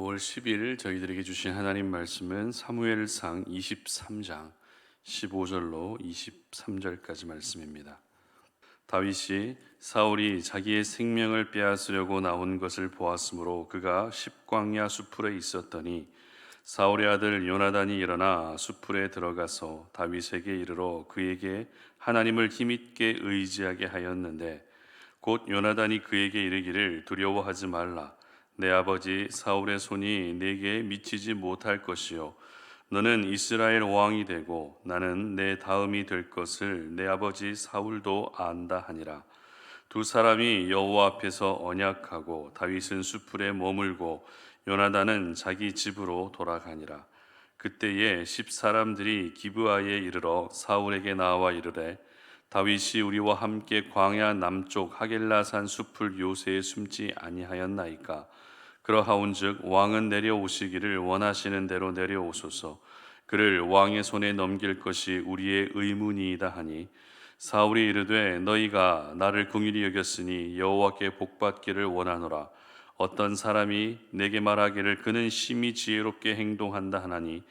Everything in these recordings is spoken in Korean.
5월 10일 저희들에게 주신 하나님 말씀은 사무엘상 23장 15절로 23절까지 말씀입니다. 다윗이 사울이 자기의 생명을 빼앗으려고 나온 것을 보았으므로 그가 십광야 수풀에 있었더니 사울의 아들 요나단이 일어나 수풀에 들어가서 다윗에게 이르러 그에게 하나님을 힘있게 의지하게 하였는데 곧 요나단이 그에게 이르기를 두려워하지 말라. 내 아버지 사울의 손이 내게 미치지 못할 것이요 너는 이스라엘 왕이 되고 나는 내 다음이 될 것을 내 아버지 사울도 안다 하니라. 두 사람이 여호와 앞에서 언약하고 다윗은 수풀에 머물고 요나단은 자기 집으로 돌아가니라. 그때에 십 사람들이 기브아에 이르러 사울에게 나와 이르되 다윗이 우리와 함께 광야 남쪽 하겔라산 숲을 요새에 숨지 아니하였나이까. 그러하온즉 왕은 내려오시기를 원하시는 대로 내려오소서. 그를 왕의 손에 넘길 것이 우리의 의문이이다 하니 사울이 이르되 너희가 나를 긍휼히 여겼으니 여호와께 복받기를 원하노라. 어떤 사람이 내게 말하기를 그는 심히 지혜롭게 행동한다 하나니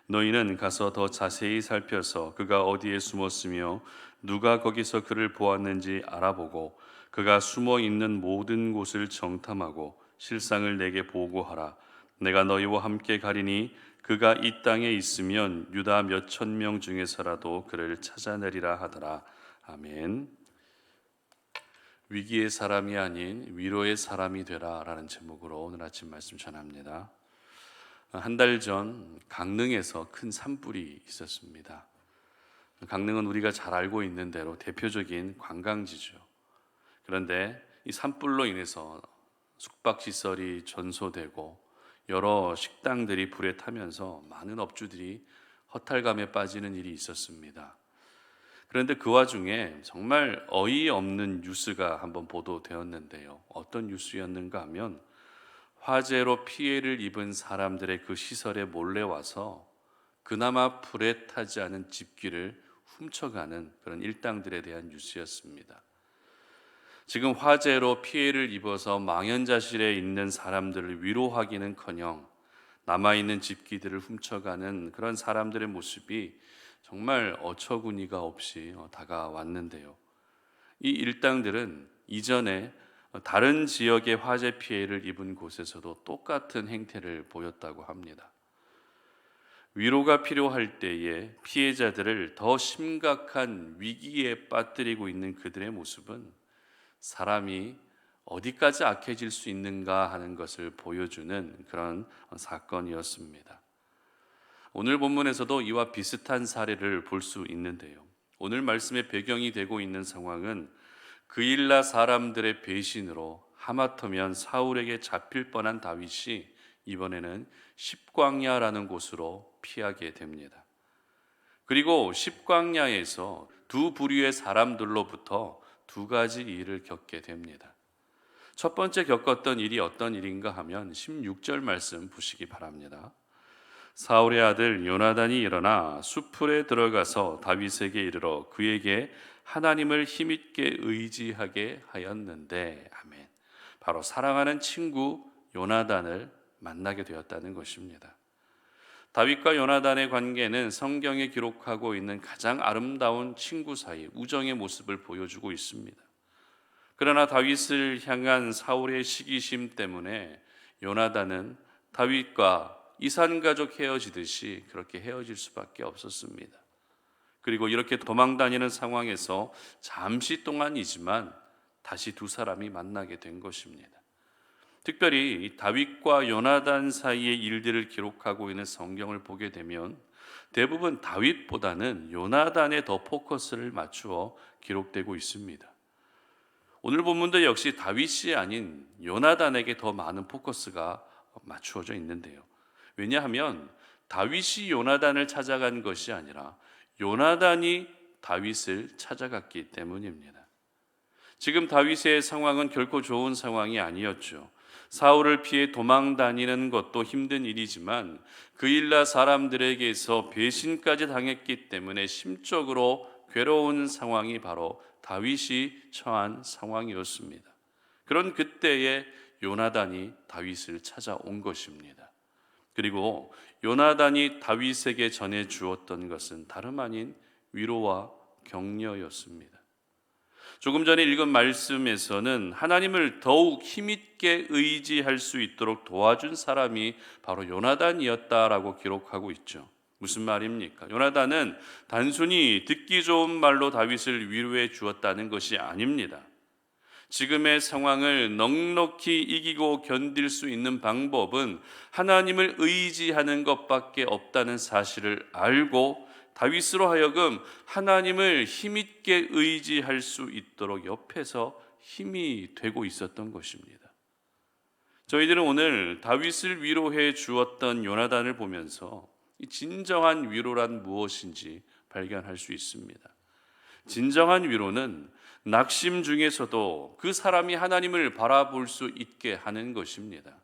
너희는 가서 더 자세히 살펴서 그가 어디에 숨었으며 누가 거기서 그를 보았는지 알아보고 그가 숨어 있는 모든 곳을 정탐하고 실상을 내게 보고하라. 내가 너희와 함께 가리니 그가 이 땅에 있으면 유다 몇 천 명 중에서라도 그를 찾아내리라 하더라. 아멘. 위기의 사람이 아닌 위로의 사람이 되라 라는 제목으로 오늘 아침 말씀 전합니다. 한 달 전 강릉에서 큰 산불이 있었습니다. 강릉은 우리가 잘 알고 있는 대로 대표적인 관광지죠. 그런데 이 산불로 인해서 숙박시설이 전소되고 여러 식당들이 불에 타면서 많은 업주들이 허탈감에 빠지는 일이 있었습니다. 그런데 그 와중에 정말 어이없는 뉴스가 한번 보도되었는데요. 어떤 뉴스였는가 하면 화재로 피해를 입은 사람들의 그 시설에 몰래 와서 그나마 불에 타지 않은 집기를 훔쳐가는 그런 일당들에 대한 뉴스였습니다. 지금 화재로 피해를 입어서 망연자실에 있는 사람들을 위로하기는커녕 남아있는 집기들을 훔쳐가는 그런 사람들의 모습이 정말 어처구니가 없이 다가왔는데요. 이 일당들은 이전에 다른 지역의 화재 피해를 입은 곳에서도 똑같은 행태를 보였다고 합니다. 위로가 필요할 때에 피해자들을 더 심각한 위기에 빠뜨리고 있는 그들의 모습은 사람이 어디까지 악해질 수 있는가 하는 것을 보여주는 그런 사건이었습니다. 오늘 본문에서도 이와 비슷한 사례를 볼 수 있는데요. 오늘 말씀의 배경이 되고 있는 상황은 그일라 사람들의 배신으로 하마터면 사울에게 잡힐 뻔한 다윗이 이번에는 십광야라는 곳으로 피하게 됩니다. 그리고 십광야에서 두 부류의 사람들로부터 두 가지 일을 겪게 됩니다. 첫 번째 겪었던 일이 어떤 일인가 하면 16절 말씀 보시기 바랍니다. 사울의 아들 요나단이 일어나 수풀에 들어가서 다윗에게 이르러 그에게 하나님을 힘있게 의지하게 하였는데, 아멘. 바로 사랑하는 친구 요나단을 만나게 되었다는 것입니다. 다윗과 요나단의 관계는 성경에 기록하고 있는 가장 아름다운 친구 사이 우정의 모습을 보여주고 있습니다. 그러나 다윗을 향한 사울의 시기심 때문에 요나단은 다윗과 이산가족 헤어지듯이 그렇게 헤어질 수밖에 없었습니다. 그리고 이렇게 도망다니는 상황에서 잠시 동안이지만 다시 두 사람이 만나게 된 것입니다. 특별히 다윗과 요나단 사이의 일들을 기록하고 있는 성경을 보게 되면 대부분 다윗보다는 요나단에 더 포커스를 맞추어 기록되고 있습니다. 오늘 본문도 역시 다윗이 아닌 요나단에게 더 많은 포커스가 맞추어져 있는데요. 왜냐하면 다윗이 요나단을 찾아간 것이 아니라 요나단이 다윗을 찾아갔기 때문입니다. 지금 다윗의 상황은 결코 좋은 상황이 아니었죠. 사울을 피해 도망 다니는 것도 힘든 일이지만 그일라 사람들에게서 배신까지 당했기 때문에 심적으로 괴로운 상황이 바로 다윗이 처한 상황이었습니다. 그런 그때에 요나단이 다윗을 찾아온 것입니다. 그리고 요나단이 다윗에게 전해 주었던 것은 다름 아닌 위로와 격려였습니다. 조금 전에 읽은 말씀에서는 하나님을 더욱 힘있게 의지할 수 있도록 도와준 사람이 바로 요나단이었다라고 기록하고 있죠. 무슨 말입니까? 요나단은 단순히 듣기 좋은 말로 다윗을 위로해 주었다는 것이 아닙니다. 지금의 상황을 넉넉히 이기고 견딜 수 있는 방법은 하나님을 의지하는 것밖에 없다는 사실을 알고 다윗으로 하여금 하나님을 힘있게 의지할 수 있도록 옆에서 힘이 되고 있었던 것입니다. 저희들은 오늘 다윗을 위로해 주었던 요나단을 보면서 이 진정한 위로란 무엇인지 발견할 수 있습니다. 진정한 위로는 낙심 중에서도 그 사람이 하나님을 바라볼 수 있게 하는 것입니다.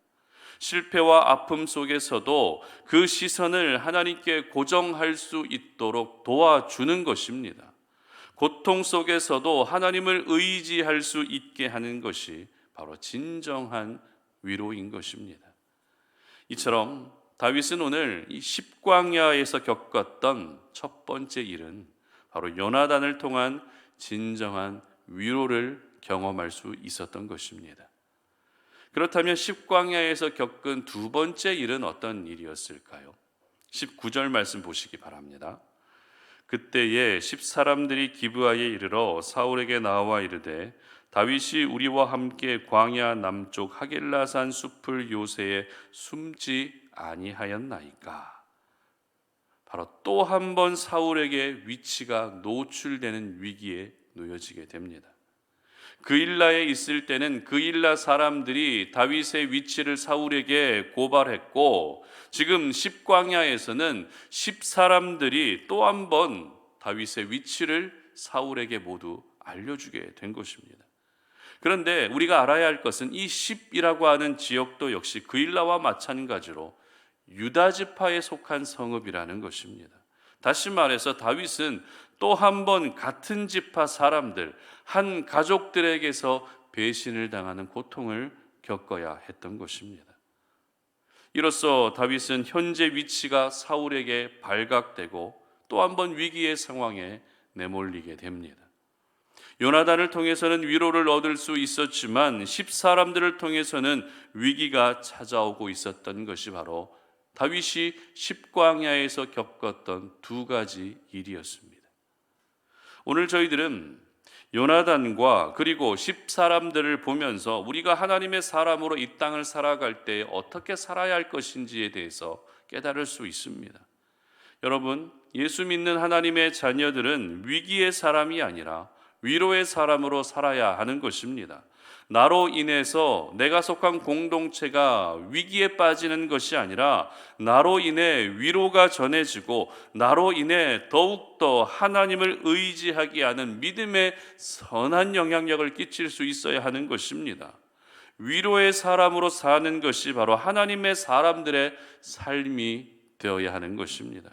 실패와 아픔 속에서도 그 시선을 하나님께 고정할 수 있도록 도와주는 것입니다. 고통 속에서도 하나님을 의지할 수 있게 하는 것이 바로 진정한 위로인 것입니다. 이처럼 다윗은 오늘 이 십광야에서 겪었던 첫 번째 일은 바로 요나단을 통한 진정한 위로를 경험할 수 있었던 것입니다. 그렇다면 십광야에서 겪은 두 번째 일은 어떤 일이었을까요? 19절 말씀 보시기 바랍니다. 그때에 십 사람들이 기브아에 이르러 사울에게 나와 이르되 다윗이 우리와 함께 광야 남쪽 하길라산 숲을 요새에 숨지 아니하였나이까. 바로 또 한 번 사울에게 위치가 노출되는 위기에 놓여지게 됩니다. 그일라에 있을 때는 그일라 사람들이 다윗의 위치를 사울에게 고발했고, 지금 십광야에서는 십 사람들이 또 한 번 다윗의 위치를 사울에게 모두 알려주게 된 것입니다. 그런데 우리가 알아야 할 것은 이 십이라고 하는 지역도 역시 그일라와 마찬가지로 유다 지파에 속한 성읍이라는 것입니다. 다시 말해서 다윗은 또 한 번 같은 지파 사람들, 한 가족들에게서 배신을 당하는 고통을 겪어야 했던 것입니다. 이로써 다윗은 현재 위치가 사울에게 발각되고 또 한 번 위기의 상황에 내몰리게 됩니다. 요나단을 통해서는 위로를 얻을 수 있었지만 십 사람들을 통해서는 위기가 찾아오고 있었던 것이 바로 다윗이 십광야에서 겪었던 두 가지 일이었습니다. 오늘 저희들은 요나단과 그리고 십 사람들을 보면서 우리가 하나님의 사람으로 이 땅을 살아갈 때 어떻게 살아야 할 것인지에 대해서 깨달을 수 있습니다. 여러분, 예수 믿는 하나님의 자녀들은 위기의 사람이 아니라 위로의 사람으로 살아야 하는 것입니다. 나로 인해서 내가 속한 공동체가 위기에 빠지는 것이 아니라 나로 인해 위로가 전해지고 나로 인해 더욱더 하나님을 의지하게 하는 믿음의 선한 영향력을 끼칠 수 있어야 하는 것입니다. 위로의 사람으로 사는 것이 바로 하나님의 사람들의 삶이 되어야 하는 것입니다.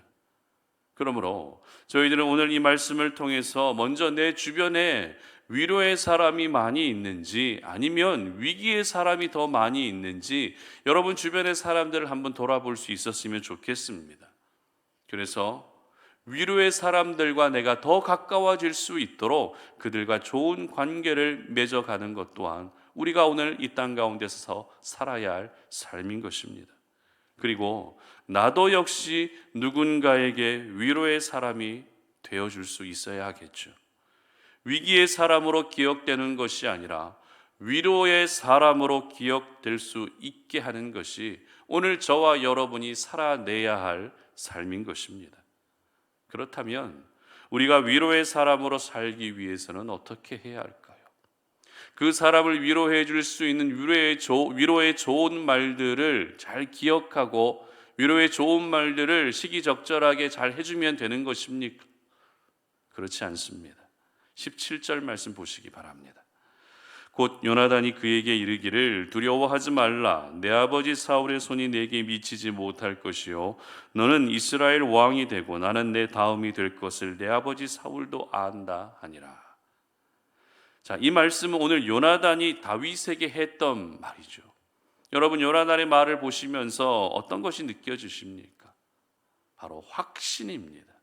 그러므로 저희들은 오늘 이 말씀을 통해서 먼저 내 주변에 위로의 사람이 많이 있는지 아니면 위기의 사람이 더 많이 있는지 여러분 주변의 사람들을 한번 돌아볼 수 있었으면 좋겠습니다. 그래서 위로의 사람들과 내가 더 가까워질 수 있도록 그들과 좋은 관계를 맺어가는 것 또한 우리가 오늘 이 땅 가운데서 살아야 할 삶인 것입니다. 그리고 나도 역시 누군가에게 위로의 사람이 되어줄 수 있어야 하겠죠. 위기의 사람으로 기억되는 것이 아니라 위로의 사람으로 기억될 수 있게 하는 것이 오늘 저와 여러분이 살아내야 할 삶인 것입니다. 그렇다면 우리가 위로의 사람으로 살기 위해서는 어떻게 해야 할까요? 그 사람을 위로해 줄 수 있는 위로의 좋은 말들을 잘 기억하고 위로의 좋은 말들을 시기적절하게 잘 해주면 되는 것입니까? 그렇지 않습니다. 17절 말씀 보시기 바랍니다. 곧 요나단이 그에게 이르기를 두려워하지 말라. 내 아버지 사울의 손이 내게 미치지 못할 것이요 너는 이스라엘 왕이 되고 나는 내 다음이 될 것을 내 아버지 사울도 안다 하니라. 자, 이 말씀은 오늘 요나단이 다윗에게 했던 말이죠. 여러분 요나단의 말을 보시면서 어떤 것이 느껴지십니까? 바로 확신입니다.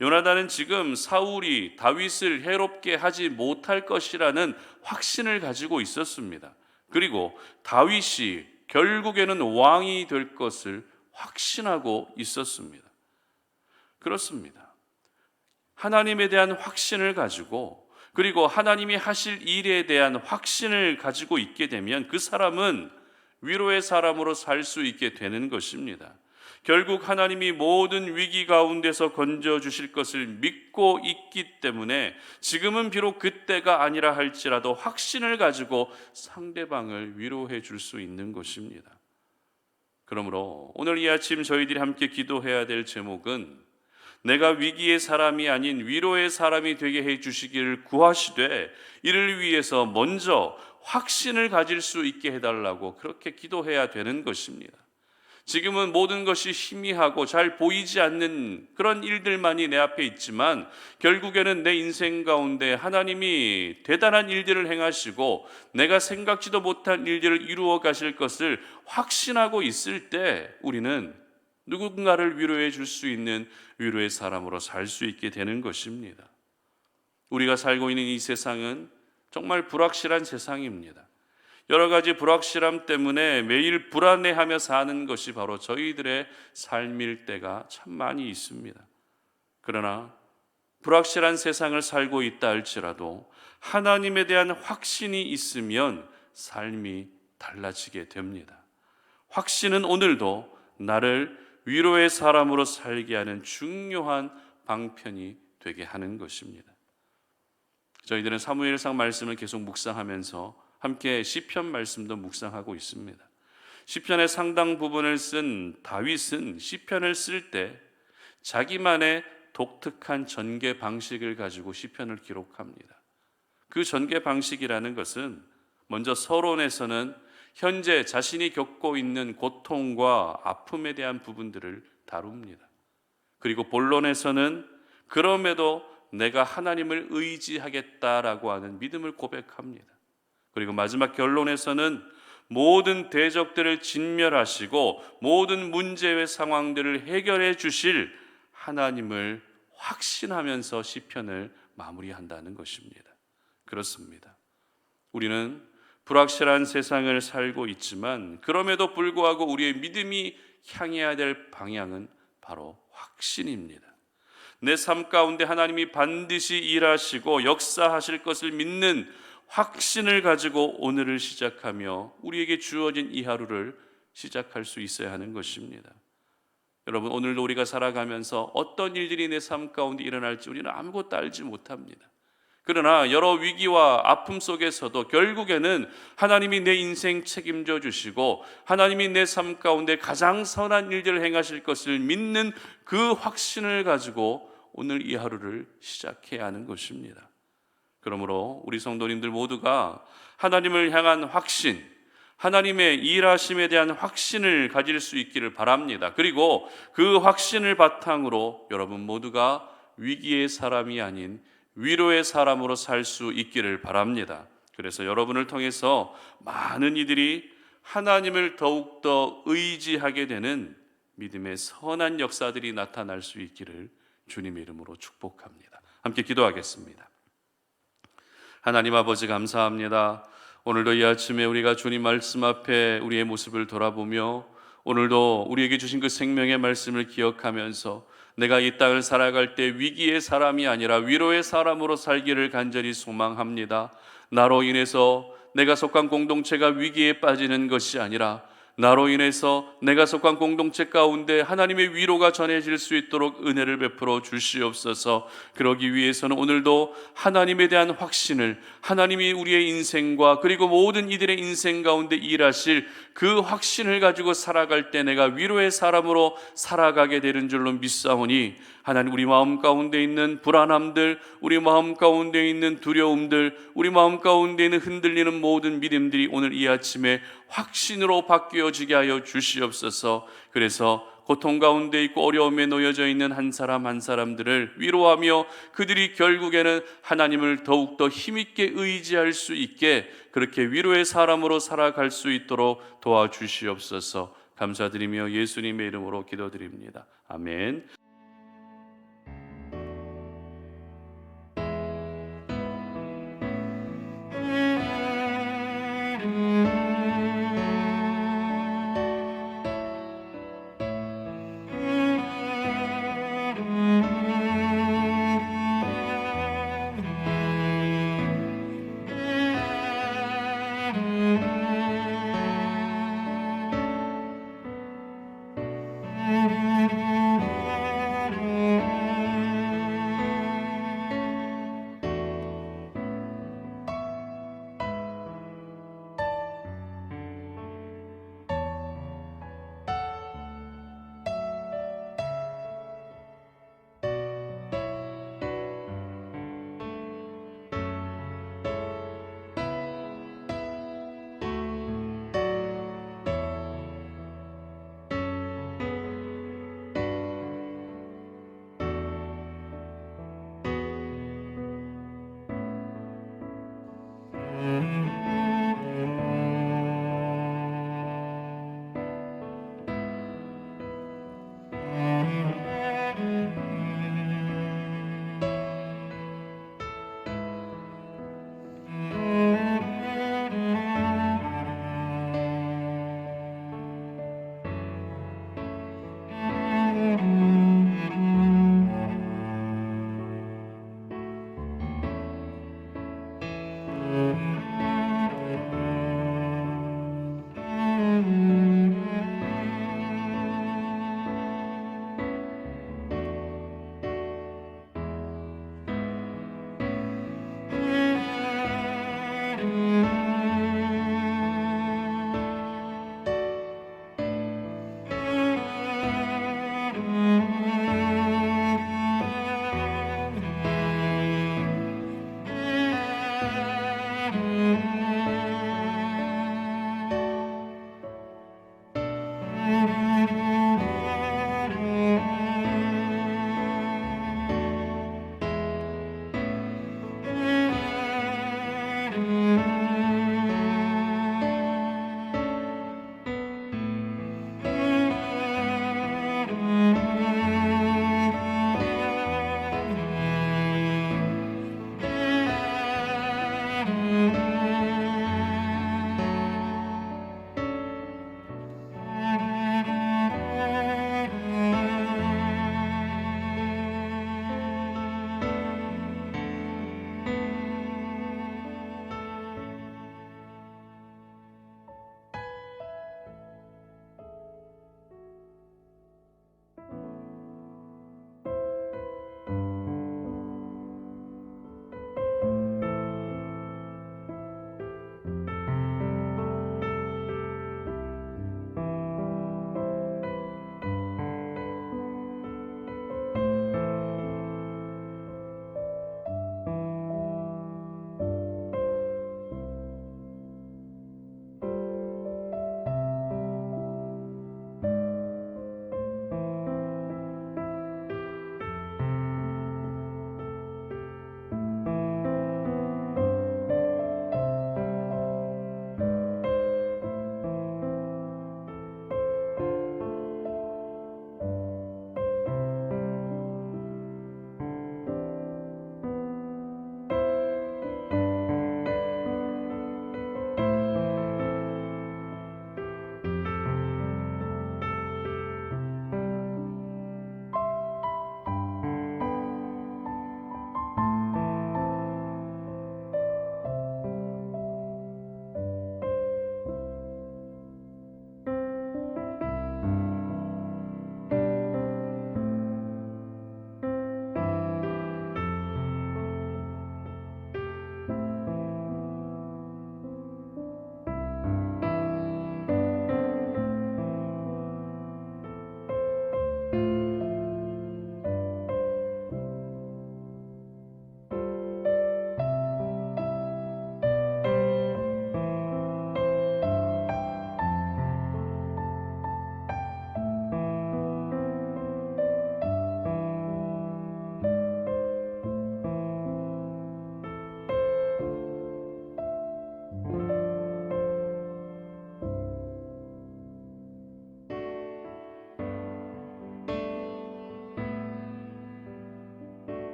요나단은 지금 사울이 다윗을 해롭게 하지 못할 것이라는 확신을 가지고 있었습니다. 그리고 다윗이 결국에는 왕이 될 것을 확신하고 있었습니다. 그렇습니다. 하나님에 대한 확신을 가지고, 그리고 하나님이 하실 일에 대한 확신을 가지고 있게 되면 그 사람은 위로의 사람으로 살 수 있게 되는 것입니다. 결국 하나님이 모든 위기 가운데서 건져주실 것을 믿고 있기 때문에 지금은 비록 그때가 아니라 할지라도 확신을 가지고 상대방을 위로해 줄 수 있는 것입니다. 그러므로 오늘 이 아침 저희들이 함께 기도해야 될 제목은 내가 위기의 사람이 아닌 위로의 사람이 되게 해 주시기를 구하시되 이를 위해서 먼저 확신을 가질 수 있게 해달라고 그렇게 기도해야 되는 것입니다. 지금은 모든 것이 희미하고 잘 보이지 않는 그런 일들만이 내 앞에 있지만 결국에는 내 인생 가운데 하나님이 대단한 일들을 행하시고 내가 생각지도 못한 일들을 이루어 가실 것을 확신하고 있을 때 우리는 누군가를 위로해 줄 수 있는 위로의 사람으로 살 수 있게 되는 것입니다. 우리가 살고 있는 이 세상은 정말 불확실한 세상입니다. 여러 가지 불확실함 때문에 매일 불안해하며 사는 것이 바로 저희들의 삶일 때가 참 많이 있습니다. 그러나 불확실한 세상을 살고 있다 할지라도 하나님에 대한 확신이 있으면 삶이 달라지게 됩니다. 확신은 오늘도 나를 위로의 사람으로 살게 하는 중요한 방편이 되게 하는 것입니다. 저희들은 사무엘상 말씀을 계속 묵상하면서 함께 시편 말씀도 묵상하고 있습니다. 시편의 상당 부분을 쓴 다윗은 시편을 쓸 때 자기만의 독특한 전개 방식을 가지고 시편을 기록합니다. 그 전개 방식이라는 것은 먼저 서론에서는 현재 자신이 겪고 있는 고통과 아픔에 대한 부분들을 다룹니다. 그리고 본론에서는 그럼에도 내가 하나님을 의지하겠다라고 하는 믿음을 고백합니다. 그리고 마지막 결론에서는 모든 대적들을 진멸하시고 모든 문제의 상황들을 해결해 주실 하나님을 확신하면서 시편을 마무리한다는 것입니다. 그렇습니다. 우리는 불확실한 세상을 살고 있지만 그럼에도 불구하고 우리의 믿음이 향해야 될 방향은 바로 확신입니다. 내 삶 가운데 하나님이 반드시 일하시고 역사하실 것을 믿는 확신을 가지고 오늘을 시작하며 우리에게 주어진 이 하루를 시작할 수 있어야 하는 것입니다. 여러분, 오늘도 우리가 살아가면서 어떤 일들이 내 삶 가운데 일어날지 우리는 아무것도 알지 못합니다. 그러나 여러 위기와 아픔 속에서도 결국에는 하나님이 내 인생 책임져 주시고 하나님이 내 삶 가운데 가장 선한 일들을 행하실 것을 믿는 그 확신을 가지고 오늘 이 하루를 시작해야 하는 것입니다. 그러므로 우리 성도님들 모두가 하나님을 향한 확신, 하나님의 일하심에 대한 확신을 가질 수 있기를 바랍니다. 그리고 그 확신을 바탕으로 여러분 모두가 위기의 사람이 아닌 위로의 사람으로 살 수 있기를 바랍니다. 그래서 여러분을 통해서 많은 이들이 하나님을 더욱더 의지하게 되는 믿음의 선한 역사들이 나타날 수 있기를 주님의 이름으로 축복합니다. 함께 기도하겠습니다. 하나님 아버지 감사합니다. 오늘도 이 아침에 우리가 주님 말씀 앞에 우리의 모습을 돌아보며 오늘도 우리에게 주신 그 생명의 말씀을 기억하면서 내가 이 땅을 살아갈 때 위기의 사람이 아니라 위로의 사람으로 살기를 간절히 소망합니다. 나로 인해서 내가 속한 공동체가 위기에 빠지는 것이 아니라 나로 인해서 내가 속한 공동체 가운데 하나님의 위로가 전해질 수 있도록 은혜를 베풀어 주시옵소서. 그러기 위해서는 오늘도 하나님에 대한 확신을, 하나님이 우리의 인생과 그리고 모든 이들의 인생 가운데 일하실 그 확신을 가지고 살아갈 때 내가 위로의 사람으로 살아가게 되는 줄로 믿사오니 하나님, 우리 마음 가운데 있는 불안함들, 우리 마음 가운데 있는 두려움들, 우리 마음 가운데 있는 흔들리는 모든 믿음들이 오늘 이 아침에 확신으로 바뀌어 깨어지게 하여 주시옵소서. 그래서 고통 가운데 있고 어려움에 놓여져 있는 한 사람 한 사람들을 위로하며 그들이 결국에는 하나님을 더욱더 힘있게 의지할 수 있게 그렇게 위로의 사람으로 살아갈 수 있도록 도와주시옵소서. 감사드리며 예수님의 이름으로 기도드립니다. 아멘.